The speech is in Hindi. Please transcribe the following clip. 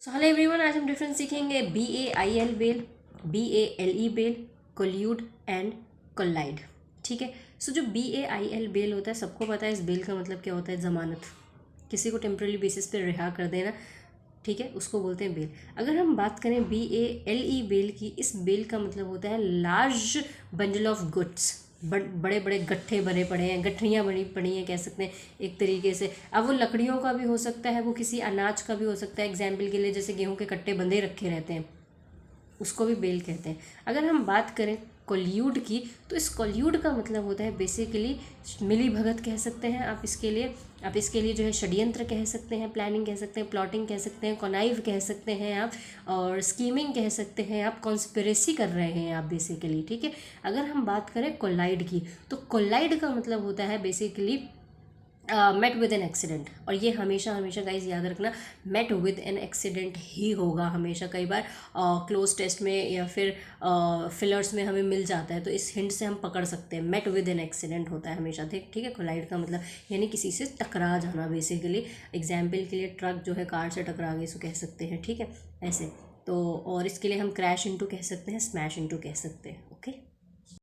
सो हेलो एवरीवन, आज हम डिफरेंस सीखेंगे BAIL bail, BALE bale, collude and collide. ठीक है। सो जो BAIL बेल होता है, सबको पता है इस बेल का मतलब क्या होता है। जमानत, किसी को टेम्पररी बेसिस पे रिहा कर देना, ठीक है, उसको बोलते हैं बेल। अगर हम बात करें BALE बेल की, इस बेल का मतलब होता है लार्ज बंडल ऑफ गुड्स। बड़े बड़े गट्ठे भरे पड़े हैं, गठरियाँ बनी पड़ी हैं कह सकते हैं एक तरीके से। अब वो लकड़ियों का भी हो सकता है, वो किसी अनाज का भी हो सकता है। एग्जाम्पल के लिए जैसे गेहूं के कट्टे बंधे रखे रहते हैं, उसको भी बेल कहते हैं। अगर हम बात करें कोल्यूड की, तो इस कोल्यूड का मतलब होता है बेसिकली मिली भगत कह सकते हैं आप इसके लिए जो है षड्यंत्र कह सकते हैं, प्लानिंग कह सकते हैं, प्लॉटिंग कह सकते हैं, कॉनाइव कह सकते हैं आप, और स्कीमिंग कह सकते हैं आप, कॉन्स्पिरेसी कर रहे हैं आप बेसिकली। ठीक है। अगर हम बात करें कोलाइड की, तो कोलाइड का मतलब होता है basically met with an accident. और ये हमेशा हमेशा गाइज याद रखना, मेट विद एन एक्सीडेंट ही होगा हमेशा। कई बार क्लोज टेस्ट में या फिर फिलर्स में हमें मिल जाता है, तो इस हिंट से हम पकड़ सकते हैं। मेट विद एन एक्सीडेंट होता है हमेशा। ठीक है। कोलाइड का मतलब यानी किसी से टकरा जाना बेसिकली। एग्जाम्पल के लिए ट्रक जो है कार से टकरा गई, इसको कह सकते हैं। ठीक है, ऐसे तो। और इसके लिए हम क्रैश इनटू कह सकते हैं, स्मैश इनटू कह सकते हैं।